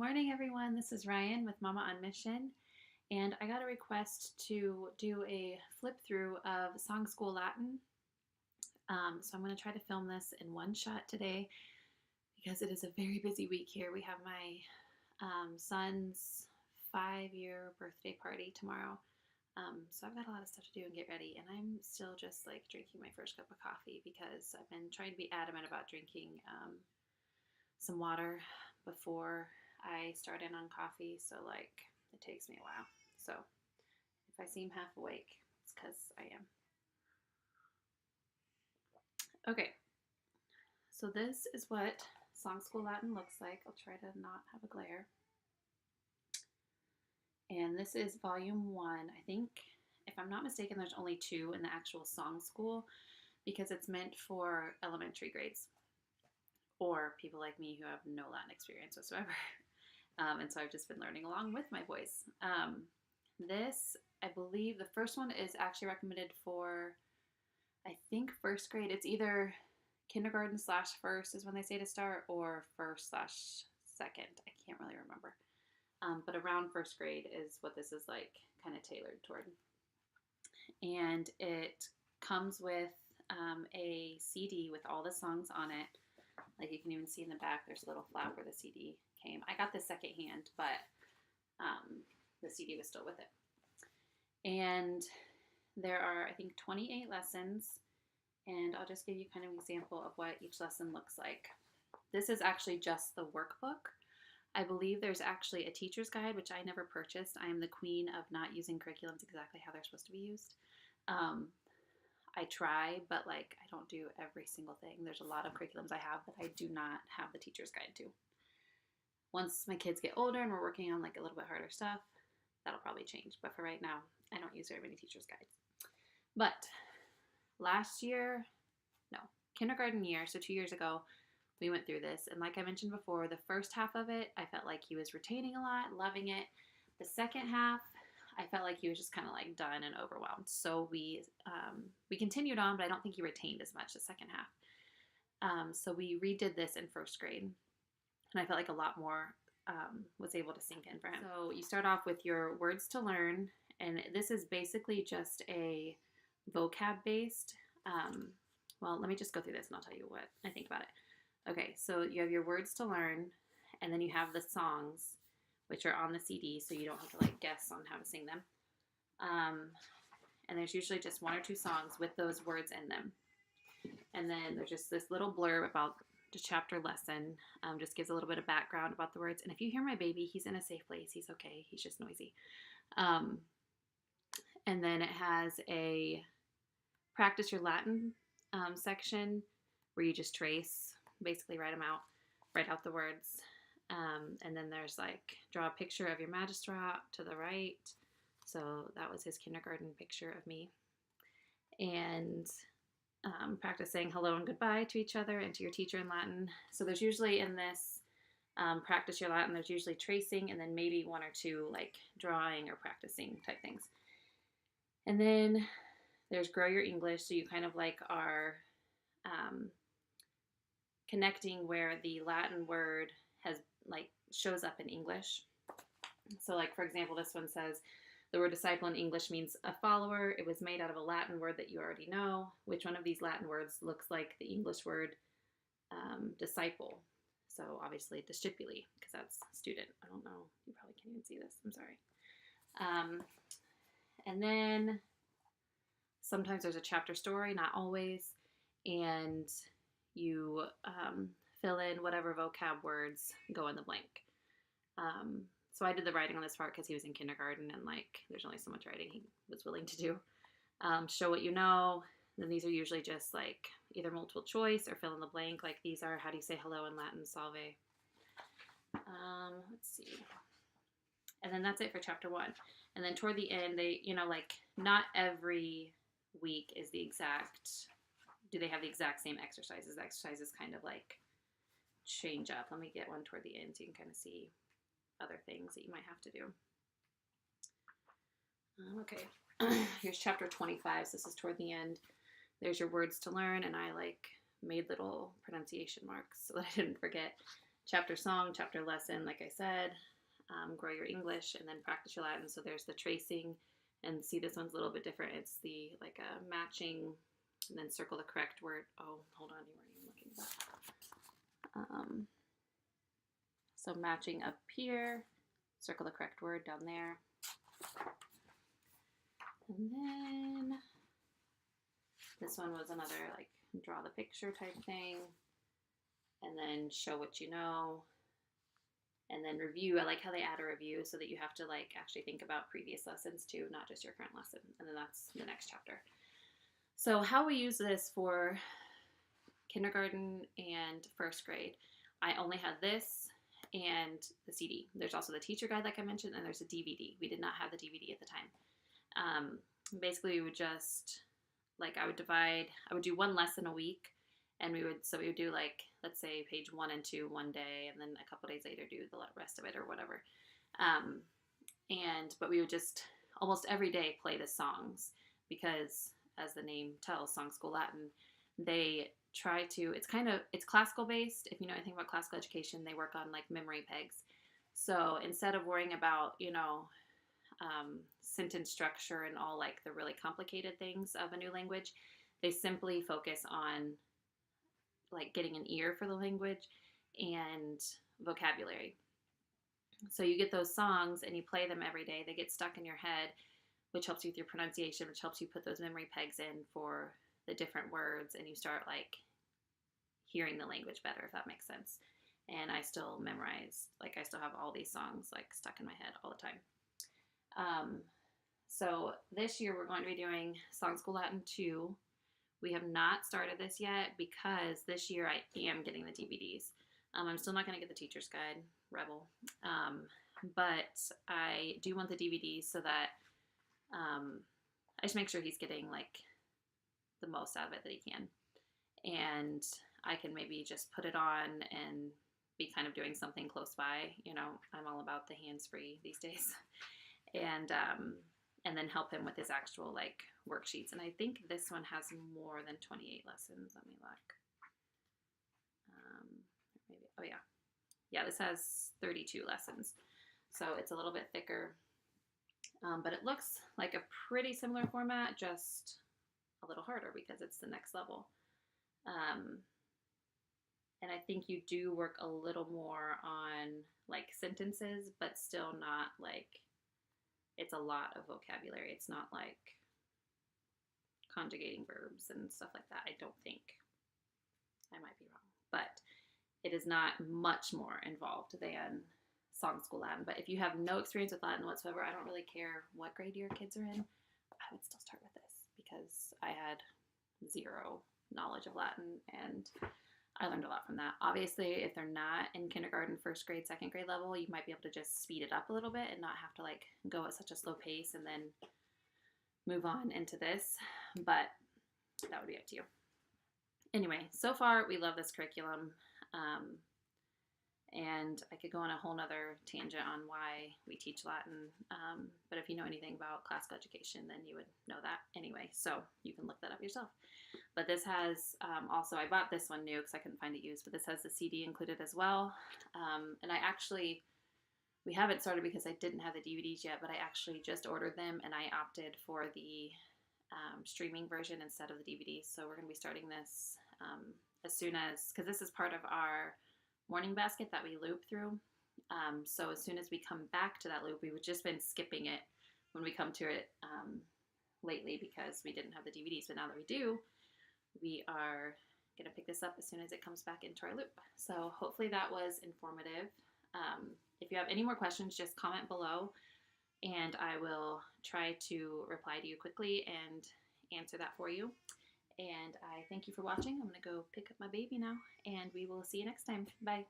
morning, everyone. This is Rian with Momma on Mission, and I got a request to do a flip through of Song School Latin. So I'm going to try to film this in one shot today because it is a very busy week here. We have my son's 5-year birthday party tomorrow. So I've got a lot of stuff to do and get ready, and I'm still just like drinking my first cup of coffee because I've been trying to be adamant about drinking some water before I start in on coffee, so like it takes me a while. So if I seem half awake, it's because I am. Okay, so this is what Song School Latin looks like. I'll try to not have a glare. And this is volume 1. I think, if I'm not mistaken, there's only 2 in the actual Song School because it's meant for elementary grades or people like me who have no Latin experience whatsoever. And so I've just been learning along with my boys. This, I believe, the first one is actually recommended for, I think, first grade. It's either kindergarten / first is when they say to start, or first / second. I can't really remember. But around first grade is what this is like, kind of tailored toward. And it comes with a CD with all the songs on it. Like you can even see in the back, there's a little flap where the CD came. I got this secondhand, but the CD was still with it. And there are, I think, 28 lessons, and I'll just give you kind of an example of what each lesson looks like. This is actually just the workbook. I believe there's actually a teacher's guide, which I never purchased. I am the queen of not using curriculums exactly how they're supposed to be used. I try, but like I don't do every single thing. There's a lot of curriculums I have that I do not have the teacher's guide to. Once my kids get older and we're working on like a little bit harder stuff, that'll probably change. But for right now, I don't use very many teacher's guides. But kindergarten year, so 2 years ago, we went through this. And like I mentioned before, the first half of it, I felt like he was retaining a lot, loving it. The second half, I felt like he was just kind of like done and overwhelmed. So we continued on, but I don't think he retained as much the second half. So we redid this in first grade, and I felt like a lot more was able to sink in for him. So you start off with your words to learn, and this is basically just a vocab-based. Well, let me just go through this and I'll tell you what I think about it. Okay, so you have your words to learn, and then you have the songs, which are on the CD, so you don't have to like guess on how to sing them. And there's usually just 1 or 2 songs with those words in them. And then there's just this little blurb about the chapter lesson, just gives a little bit of background about the words. And if you hear my baby, he's in a safe place. He's okay. He's just noisy. And then it has a practice your Latin section where you just trace, basically write out the words. And then there's like, draw a picture of your magistrate to the right. So that was his kindergarten picture of me. And practice saying hello and goodbye to each other and to your teacher in Latin. So there's usually in this practice your Latin, there's usually tracing and then maybe 1 or 2 like drawing or practicing type things. And then there's grow your English. So you kind of like are connecting where the Latin word has like shows up in English. So like, for example, this one says the word disciple in English means a follower. It was made out of a Latin word that you already know. Which one of these Latin words looks like the English word disciple? So obviously discipuli, because that's student. I don't know. You probably can't even see this. I'm sorry. And then sometimes there's a chapter story, not always. And you fill in whatever vocab words go in the blank. So I did the writing on this part because he was in kindergarten and like there's only so much writing he was willing to do. Show what you know. Then these are usually just like either multiple choice or fill in the blank. Like these are, how do you say hello in Latin? Salve. Let's see. And then that's it for chapter 1. And then toward the end, they, like not every week is do they have the exact same exercises? The exercises kind of like change up. Let me get one toward the end so you can kind of see other things that you might have to do. Okay, here's chapter 25. So this is toward the end. There's your words to learn, and I like made little pronunciation marks so that I didn't forget. chapter song, chapter lesson, like I said, grow your English, and then practice your Latin. So there's the tracing, and see this one's a little bit different. It's the like a matching, and then circle the correct word. Oh, hold on, you weren't even looking at that. So matching up here, circle the correct word down there. And then this one was another like draw the picture type thing. And then show what you know. And then review. I like how they add a review so that you have to like actually think about previous lessons too, not just your current lesson. And then that's the next chapter. So how we use this for kindergarten and first grade, I only had this and the CD. There's also the teacher guide, like I mentioned, and there's a DVD. We did not have the DVD at the time. Basically, we would just, like, I would do one lesson a week, and we would do, like, let's say page 1 and 2 one day, and then a couple days later do the rest of it or whatever. But we would just almost every day play the songs because, as the name tells, Song School Latin, they try to, it's classical based. If you know anything about classical education, they work on like memory pegs. So instead of worrying about, sentence structure and all like the really complicated things of a new language, they simply focus on like getting an ear for the language and vocabulary. So you get those songs and you play them every day. They get stuck in your head, which helps you with your pronunciation, which helps you put those memory pegs in for the different words, and you start like hearing the language better, if that makes sense. And I still memorize, like I still have all these songs like stuck in my head all the time. So this year we're going to be doing Song School Latin 2. We have not started this yet because this year I am getting the DVDs. I'm still not going to get the teacher's guide, rebel. But I do want the DVDs so that I just make sure he's getting like the most out of it that he can. And I can maybe just put it on and be kind of doing something close by. I'm all about the hands-free these days. And then help him with his actual like worksheets. And I think this one has more than 28 lessons. Let me look. Maybe, oh yeah. Yeah, this has 32 lessons. So it's a little bit thicker. But it looks like a pretty similar format, just a little harder because it's the next level. And I think you do work a little more on like sentences, but still not like, it's a lot of vocabulary. It's not like conjugating verbs and stuff like that. I don't think. I might be wrong. But it is not much more involved than Song School Latin. But if you have no experience with Latin whatsoever, I don't really care what grade your kids are in, I would still start with this because I had zero knowledge of Latin and I learned a lot from that. Obviously, if they're not in kindergarten, first grade, second grade level, you might be able to just speed it up a little bit and not have to like go at such a slow pace and then move on into this, but that would be up to you. Anyway, so far we love this curriculum. And I could go on a whole nother tangent on why we teach Latin. But if you know anything about classical education, then you would know that anyway. So you can look that up yourself. But this has also, I bought this one new because I couldn't find it used, but this has the CD included as well. And we haven't started because I didn't have the DVDs yet, but I actually just ordered them and I opted for the streaming version instead of the DVDs. So we're going to be starting this as soon as, because this is part of our morning basket that we loop through. So as soon as we come back to that loop, we've just been skipping it when we come to it lately because we didn't have the DVDs. But now that we do, we are going to pick this up as soon as it comes back into our loop. So hopefully that was informative. If you have any more questions, just comment below and I will try to reply to you quickly and answer that for you. And I thank you for watching. I'm going to go pick up my baby now, and we will see you next time. Bye.